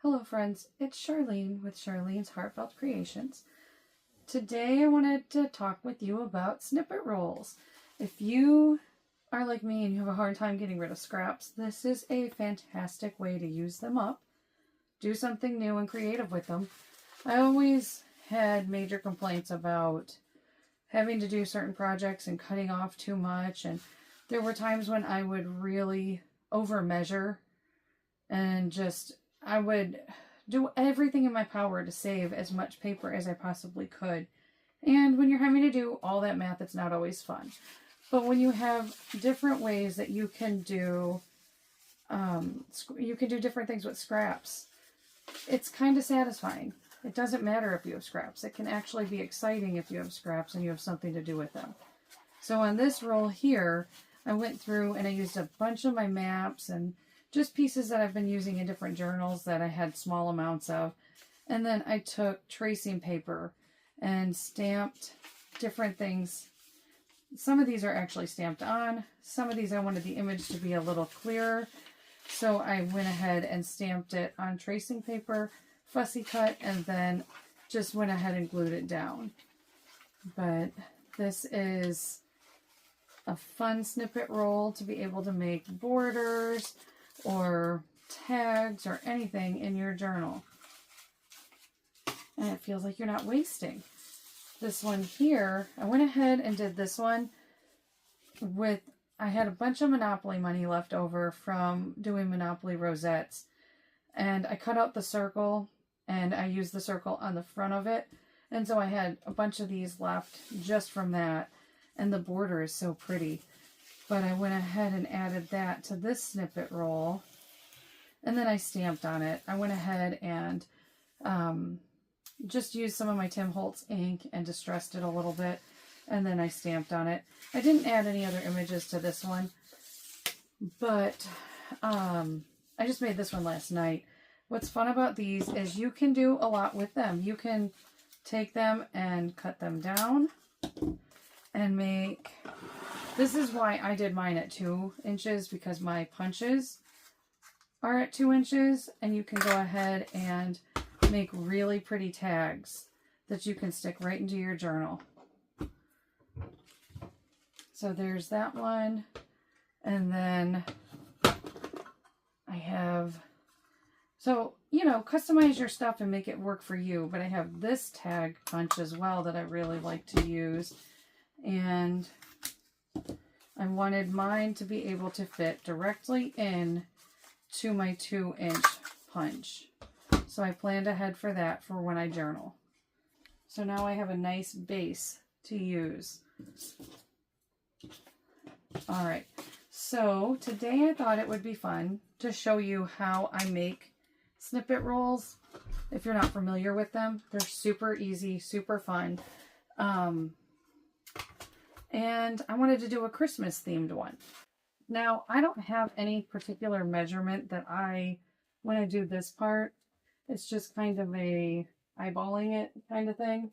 Hello friends, it's Charlene with Charlene's Heartfelt Creations. Today I wanted to talk with you about snippet rolls. If you are like me and you have a hard time getting rid of scraps, this is a fantastic way to use them up. Do something new and creative with them. I always had major complaints about having to do certain projects and cutting off too much, and there were times when I would really over measure and I would do everything in my power to save as much paper as I possibly could. And when you're having to do all that math, it's not always fun. But when you have different ways that you can do different things with scraps, it's kind of satisfying. It doesn't matter if you have scraps. It can actually be exciting if you have scraps and you have something to do with them. So on this roll here, I went through and I used a bunch of my maps and just pieces that I've been using in different journals that I had small amounts of. And then I took tracing paper and stamped different things. Some of these are actually stamped on. Some of these I wanted the image to be a little clearer. So I went ahead and stamped it on tracing paper, fussy cut, and then just went ahead and glued it down. But this is a fun snippet roll to be able to make borders or tags or anything in your journal. And it feels like you're not wasting. This one here, I went ahead and did this one with, I had a bunch of Monopoly money left over from doing Monopoly rosettes. And I cut out the circle and I used the circle on the front of it. And so I had a bunch of these left just from that. And the border is so pretty. But I went ahead and added that to this snippet roll. And then I stamped on it. I went ahead and just used some of my Tim Holtz ink and distressed it a little bit. And then I stamped on it. I didn't add any other images to this one. But I just made this one last night. What's fun about these is you can do a lot with them. You can take them and cut them down and make... This is why I did mine at 2 inches, because my punches are at 2 inches, and you can go ahead and make really pretty tags that you can stick right into your journal. So there's that one, and then I have, so, you know, customize your stuff and make it work for you, but I have this tag punch as well that I really like to use, and I wanted mine to be able to fit directly in to my 2-inch punch. So I planned ahead for that for when I journal. So now I have a nice base to use. Alright, so today I thought it would be fun to show you how I make snippet rolls. If you're not familiar with them, they're super easy, super fun. And I wanted to do a Christmas themed one. Now, I don't have any particular measurement that when I do this part, it's just kind of a eyeballing it kind of thing.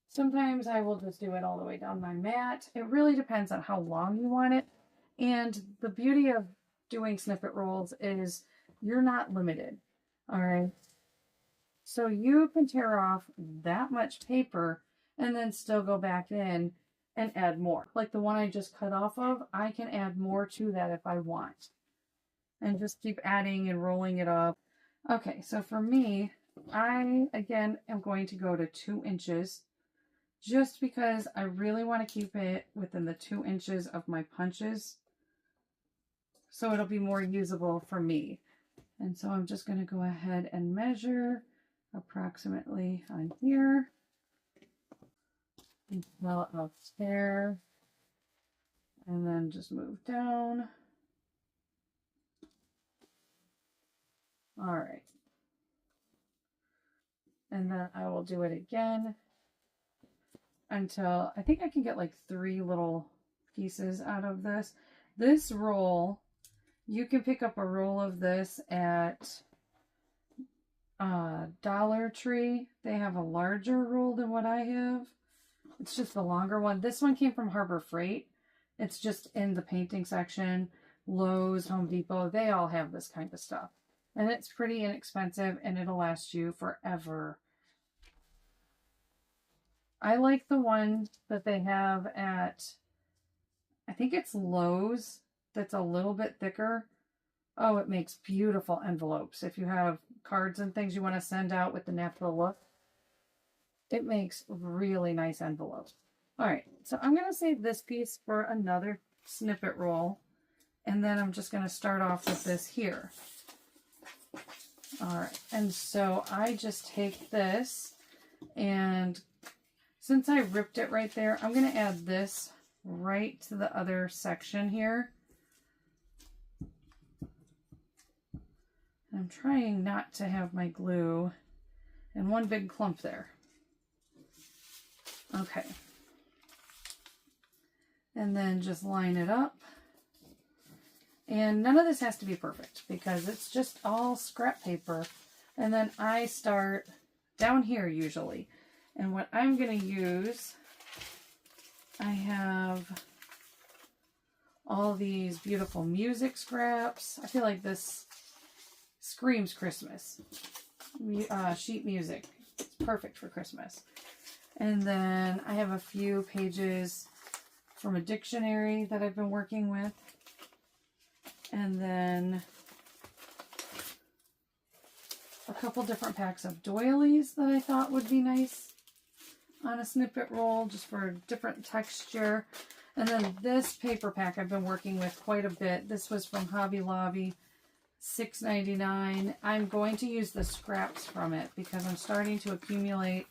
Sometimes I will just do it all the way down my mat. It really depends on how long you want it. And the beauty of doing snippet rolls is you're not limited. All right. So you can tear off that much paper and then still go back in and add more. Like the one I just cut off of, I can add more to that if I want. And just keep adding and rolling it up. Okay, so for me, I, again, am going to go to 2 inches. Just because I really want to keep it within the 2 inches of my punches. So it'll be more usable for me. And so I'm just going to go ahead and measure approximately on here. Well, up there, and then just move down. All right. And then I will do it again until I think I can get like 3 little pieces out of this. This roll, you can pick up a roll of this at Dollar Tree. They have a larger roll than what I have. It's just the longer one. This one came from Harbor Freight. It's just in the painting section. Lowe's, Home Depot, they all have this kind of stuff. And it's pretty inexpensive and it'll last you forever. I like the one that they have at, I think it's Lowe's, that's a little bit thicker. Oh, it makes beautiful envelopes. If you have cards and things you want to send out with the natural look, it makes really nice envelopes. All right, so I'm going to save this piece for another snippet roll. And then I'm just going to start off with this here. All right, and so I just take this, and since I ripped it right there, I'm going to add this right to the other section here. I'm trying not to have my glue in one big clump there. Okay. And then just line it up. And none of this has to be perfect because it's just all scrap paper. And then I start down here usually. And what I'm going to use, I have all these beautiful music scraps. I feel like this screams Christmas. Sheet music. It's perfect for Christmas. And then I have a few pages from a dictionary that I've been working with. And then a couple different packs of doilies that I thought would be nice on a snippet roll, just for different texture. And then this paper pack I've been working with quite a bit. This was from Hobby Lobby, $6.99. I'm going to use the scraps from it because I'm starting to accumulate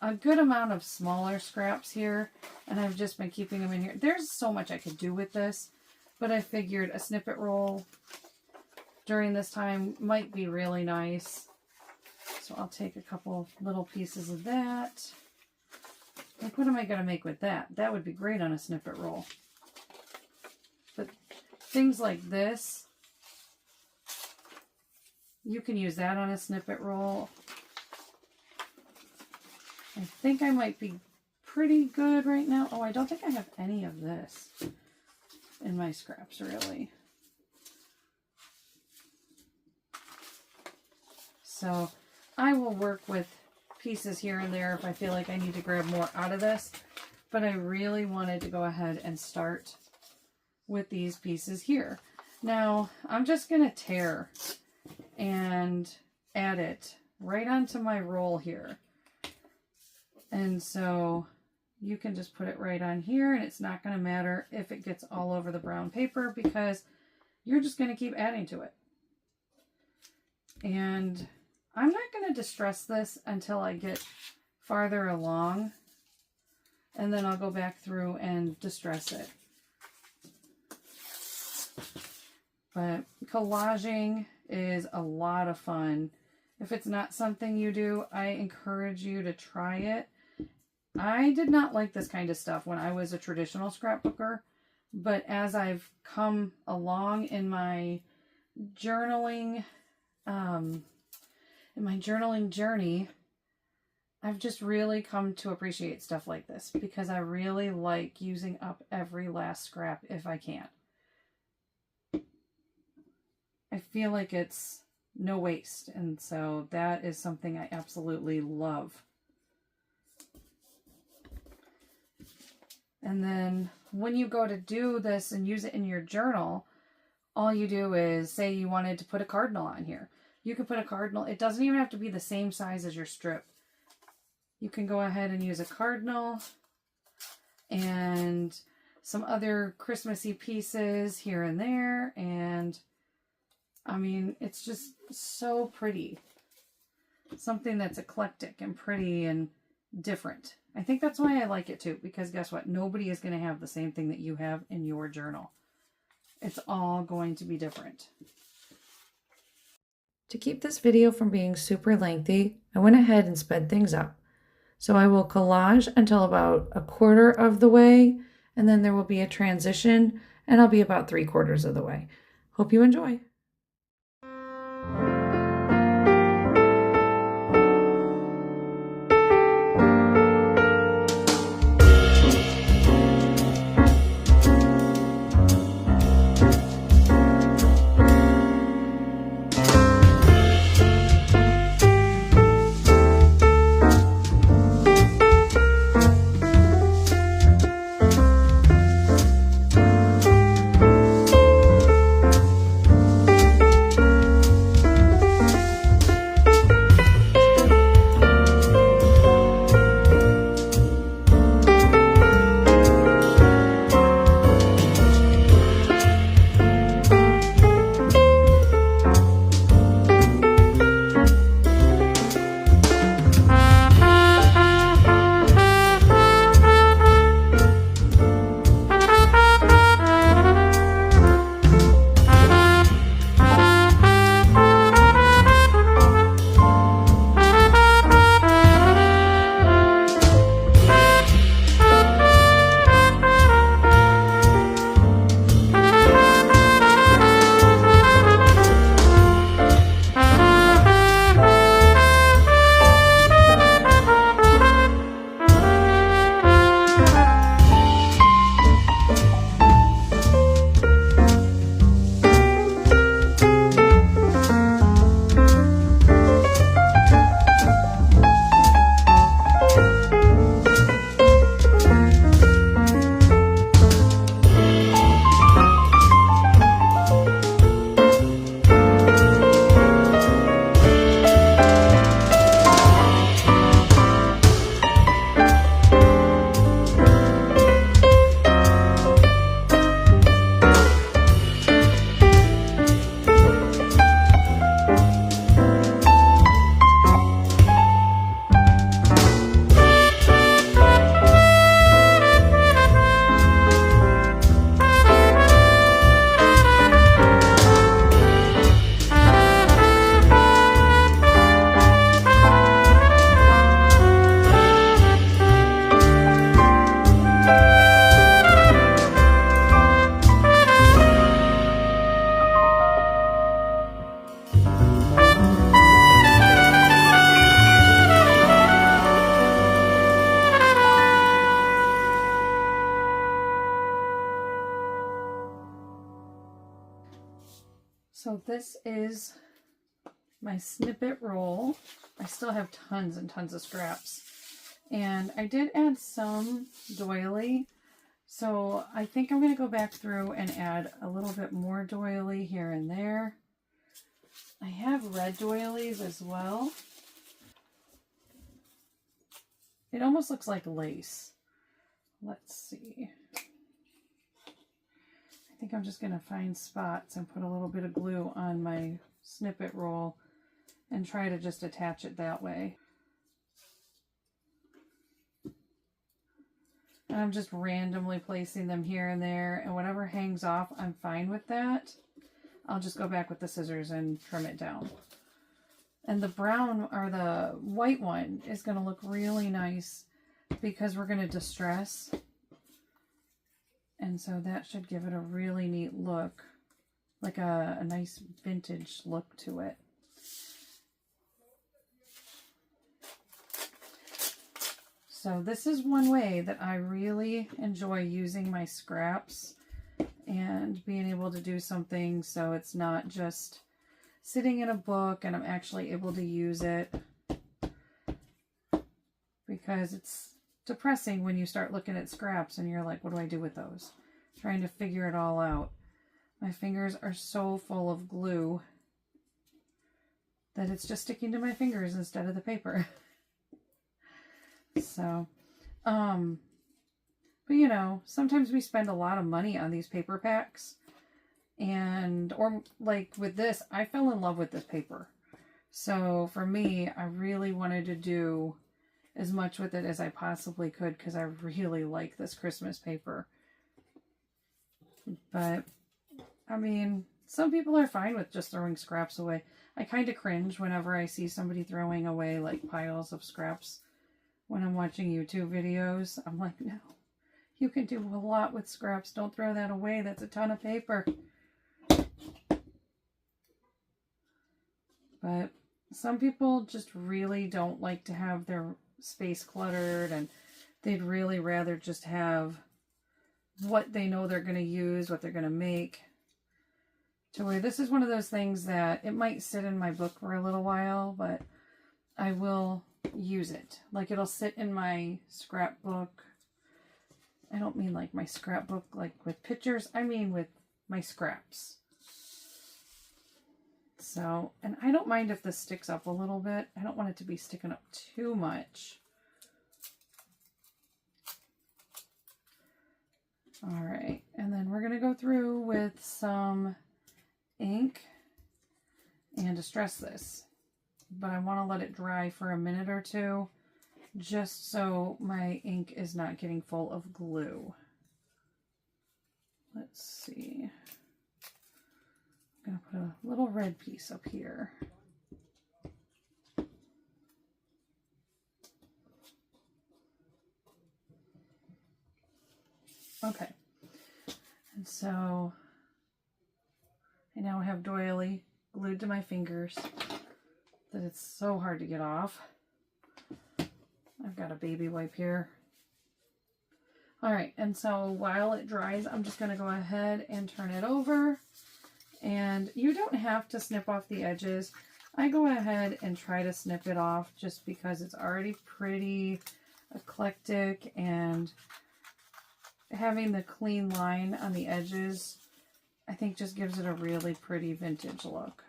a good amount of smaller scraps here, and I've just been keeping them in here. There's so much I could do with this, but I figured a snippet roll during this time might be really nice. So I'll take a couple little pieces of that. Like, what am I going to make with that? That would be great on a snippet roll. But things like this, you can use that on a snippet roll. I think I might be pretty good right now. Oh, I don't think I have any of this in my scraps, really. So I will work with pieces here and there if I feel like I need to grab more out of this. But I really wanted to go ahead and start with these pieces here. Now, I'm just going to tear and add it right onto my roll here. And so you can just put it right on here, and it's not going to matter if it gets all over the brown paper because you're just going to keep adding to it. And I'm not going to distress this until I get farther along, and then I'll go back through and distress it. But collaging is a lot of fun. If it's not something you do, I encourage you to try it. I did not like this kind of stuff when I was a traditional scrapbooker, but as I've come along in my journaling, journey, I've just really come to appreciate stuff like this because I really like using up every last scrap if I can. I feel like it's no waste, and so that is something I absolutely love. And then when you go to do this and use it in your journal, all you do is say you wanted to put a cardinal on here. You can put a cardinal. It doesn't even have to be the same size as your strip. You can go ahead and use a cardinal and some other Christmassy pieces here and there. And I mean, it's just so pretty. Something that's eclectic and pretty and different. I think that's why I like it too, because guess what? Nobody is going to have the same thing that you have in your journal. It's all going to be different. To keep this video from being super lengthy, I went ahead and sped things up. So I will collage until about a quarter of the way, and then there will be a transition, and I'll be about 3/4 of the way. Hope you enjoy. So this is my Snippet roll. I still have tons and tons of scraps. And I did add some doily. So I think I'm going to go back through and add a little bit more doily here and there. I have red doilies as well. It almost looks like lace. Let's see. I think I'm just going to find spots and put a little bit of glue on my Snippet roll and try to just attach it that way. And I'm just randomly placing them here and there, and whatever hangs off, I'm fine with that. I'll just go back with the scissors and trim it down. And the brown, or the white one, is going to look really nice because we're going to distress. And so that should give it a really neat look, like a nice vintage look to it. So this is one way that I really enjoy using my scraps and being able to do something so it's not just sitting in a book and I'm actually able to use it, because it's depressing when you start looking at scraps and you're like, what do I do with those? Trying to figure it all out. My fingers are so full of glue that it's just sticking to my fingers instead of the paper. So, but you know, sometimes we spend a lot of money on these paper packs, and, or like with this, I fell in love with this paper. So for me, I really wanted to do as much with it as I possibly could because I really like this Christmas paper. But, I mean, some people are fine with just throwing scraps away. I kind of cringe whenever I see somebody throwing away like piles of scraps. When I'm watching YouTube videos, I'm like, no, you can do a lot with scraps. Don't throw that away. That's a ton of paper. But some people just really don't like to have their space cluttered, and they'd really rather just have what they know they're going to use, what they're going to make. To where this is one of those things that it might sit in my book for a little while, but I will use it. Like, it'll sit in my scrapbook. I don't mean like my scrapbook like with pictures. I mean with my scraps. So, and I don't mind if this sticks up a little bit. I don't want it to be sticking up too much. All right, and then we're going to go through with some ink and distress this. But I want to let it dry for a minute or two, just so my ink is not getting full of glue. Let's see. I'm going to put a little red piece up here. Okay. And so I now have doily glued to my fingers that it's so hard to get off. I've got a baby wipe here. All right, and so while it dries, I'm just going to go ahead and turn it over. And you don't have to snip off the edges. I go ahead and try to snip it off just because it's already pretty eclectic, and having the clean line on the edges, I think, just gives it a really pretty vintage look.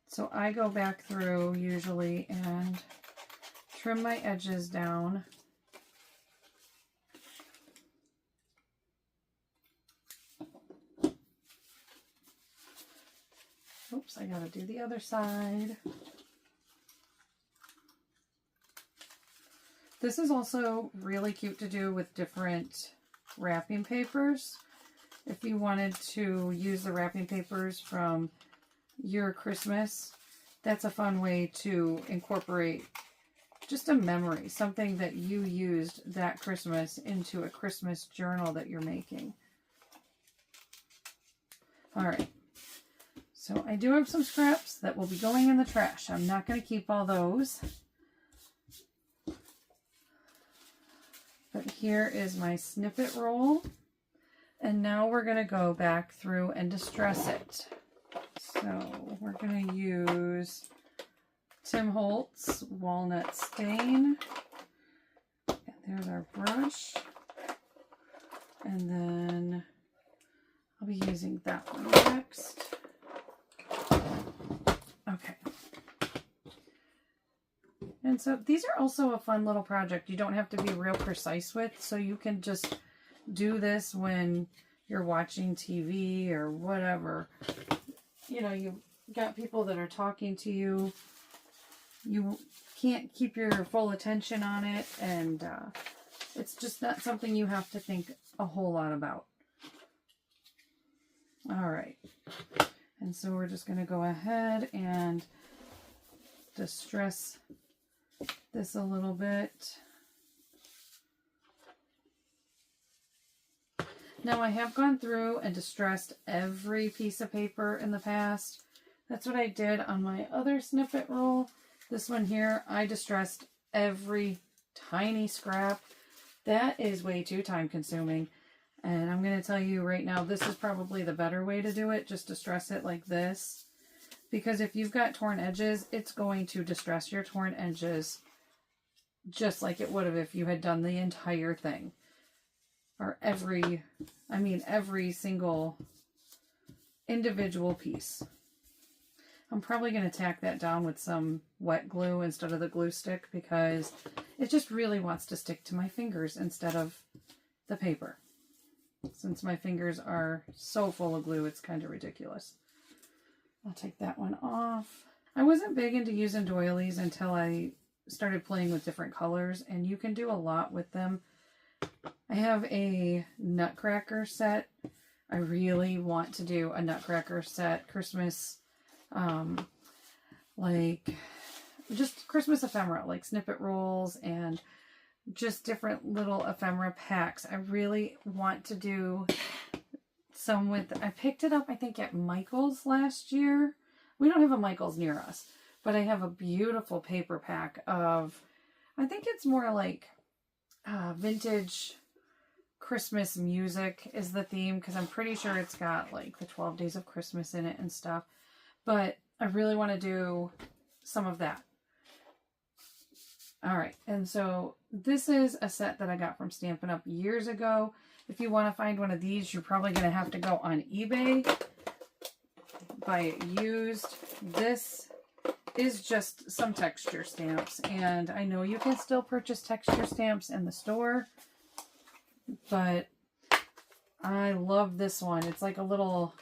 So I go back through usually and trim my edges down. Oops, I gotta do the other side. This is also really cute to do with different wrapping papers. If you wanted to use the wrapping papers from your Christmas, that's a fun way to incorporate just a memory, something that you used that Christmas, into a Christmas journal that you're making. All right, so I do have some scraps that will be going in the trash. I'm not going to keep all those. But here is my Snippet roll. And now we're going to go back through and distress it. So we're going to use Tim Holtz Walnut Stain. And there's our brush. And then I'll be using that one next. Okay. And so these are also a fun little project you don't have to be real precise with. So you can just do this when you're watching TV or whatever. You know, you've got people that are talking to you. You can't keep your full attention on it. And it's just not something you have to think a whole lot about. All right. And so we're just going to go ahead and distress this a little bit. Now I have gone through and distressed every piece of paper in the past. That's what I did on my other snippet roll. This one here, I distressed every tiny scrap. That is way too time consuming. And I'm going to tell you right now, this is probably the better way to do it. Just distress it like this. Because if you've got torn edges, it's going to distress your torn edges just like it would have if you had done the entire thing. Or every single individual piece. I'm probably going to tack that down with some wet glue instead of the glue stick because it just really wants to stick to my fingers instead of the paper. Since my fingers are so full of glue, it's kind of ridiculous. I'll take that one off. I wasn't big into using doilies until I started playing with different colors, and you can do a lot with them. I have a Nutcracker set. I really want to do a Nutcracker set, Christmas, like just Christmas ephemera, like snippet rolls and just different little ephemera packs. I really want to do some with, I picked it up, I think, at Michael's last year. We don't have a Michael's near us, but I have a beautiful paper pack of, I think it's more like vintage Christmas music is the theme, because I'm pretty sure it's got like the 12 Days of Christmas in it and stuff. But I really want to do some of that. All right, and so this is a set that I got from Stampin' Up! Years ago. If you want to find one of these, you're probably going to have to go on eBay, buy it used. This is just some texture stamps, and I know you can still purchase texture stamps in the store, but I love this one. It's like a little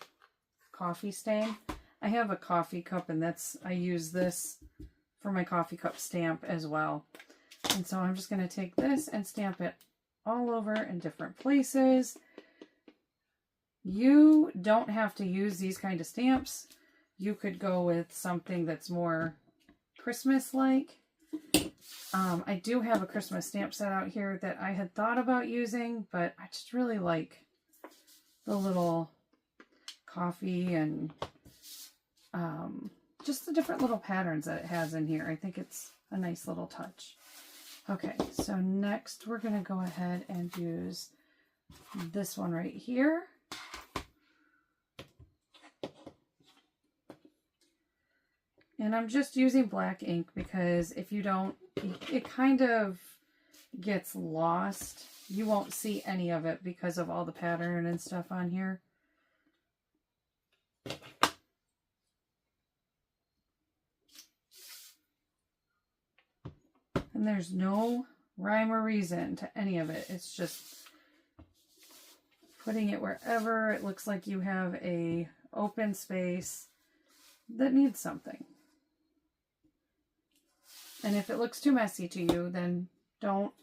coffee stain. I have a coffee cup, and I use this for my coffee cup stamp as well. And so I'm just going to take this and stamp it all over in different places. You don't have to use these kind of stamps. You could go with something that's more Christmas-like. I do have a Christmas stamp set out here that I had thought about using, but I just really like the little coffee and just the different little patterns that it has in here. I think it's a nice little touch. Okay, so next we're going to go ahead and use this one right here. And I'm just using black ink because if you don't, it kind of gets lost. You won't see any of it because of all the pattern and stuff on here. And there's no rhyme or reason to any of it. It's just putting it wherever it looks like you have a open space that needs something. And if it looks too messy to you, then don't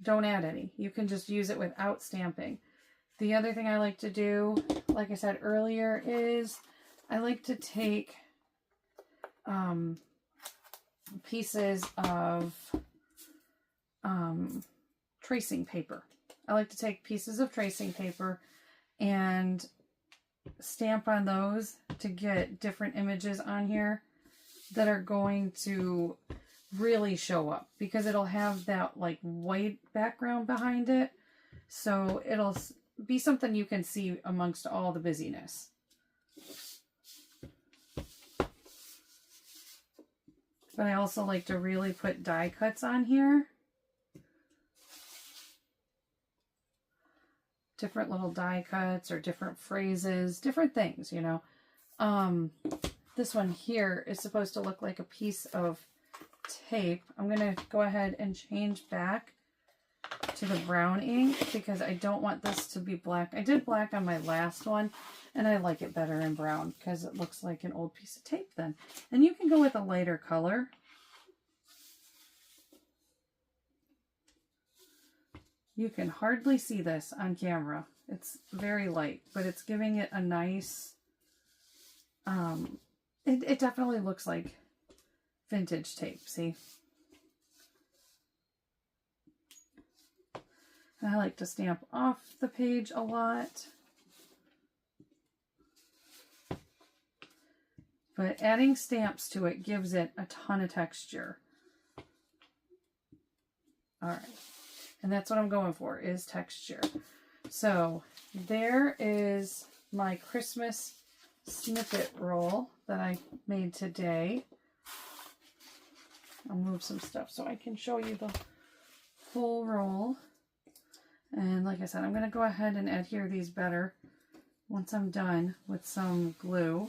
add any. You can just use it without stamping. The other thing I like to do, like I said earlier, is I like to take pieces of tracing paper. I like to take pieces of tracing paper and stamp on those to get different images on here that are going to really show up, because it'll have that like white background behind it, so it'll be something you can see amongst all the busyness. But I also like to really put die cuts on here. Different little die cuts or different phrases, different things, you know. This one here is supposed to look like a piece of tape. I'm going to go ahead and change back to the brown ink because I don't want this to be black. I did black on my last one and I like it better in brown because it looks like an old piece of tape then. And you can go with a lighter color. You can hardly see this on camera. It's very light, but it's giving it a nice, it definitely looks like vintage tape, see? And I like to stamp off the page a lot. But adding stamps to it gives it a ton of texture. All right. And that's what I'm going for, is texture. So there is my Christmas snippet roll that I made today. I'll move some stuff so I can show you the full roll. And like I said, I'm going to go ahead and adhere these better once I'm done with some glue.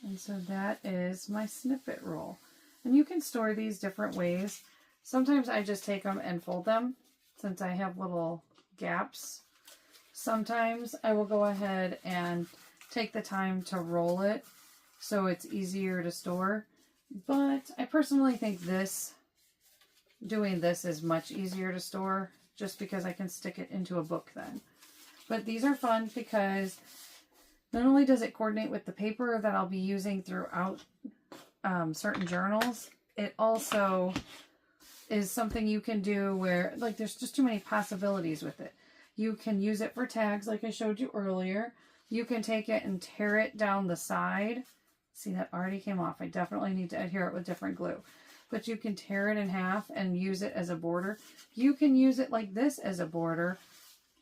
And so that is my snippet roll. And you can store these different ways. Sometimes I just take them and fold them since I have little gaps. Sometimes I will go ahead and take the time to roll it so it's easier to store. But I personally think doing this is much easier to store just because I can stick it into a book then. But these are fun because not only does it coordinate with the paper that I'll be using throughout certain journals, it also is something you can do where, like, there's just too many possibilities with it. You can use it for tags like I showed you earlier. You can take it and tear it down the side. See, that already came off. I definitely need to adhere it with different glue. But you can tear it in half and use it as a border. You can use it like this as a border.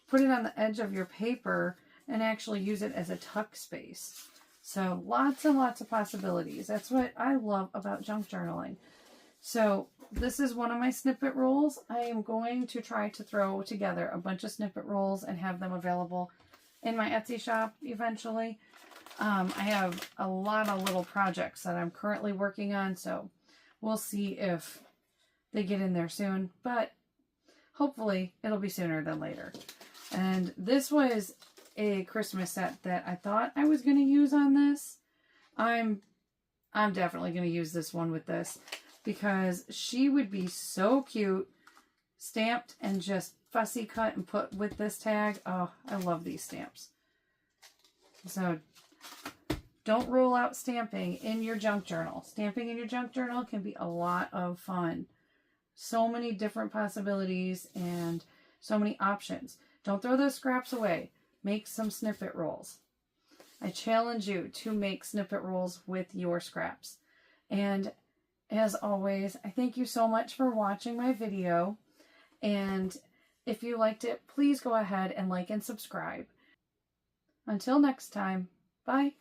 Put it on the edge of your paper and actually use it as a tuck space. So lots and lots of possibilities. That's what I love about junk journaling. So this is one of my snippet rolls. I am going to try to throw together a bunch of snippet rolls and have them available in my Etsy shop eventually. I have a lot of little projects that I'm currently working on, so we'll see if they get in there soon, but hopefully it'll be sooner than later. And this was a Christmas set that I thought I was going to use on this. I'm definitely going to use this one with this because she would be so cute, stamped and just fussy cut and put with this tag. Oh, I love these stamps. So don't rule out stamping in your junk journal. Stamping in your junk journal can be a lot of fun. So many different possibilities and so many options. Don't throw those scraps away. Make some snippet rolls. I challenge you to make snippet rolls with your scraps. And as always, I thank you so much for watching my video. And if you liked it, please go ahead and like and subscribe. Until next time, bye.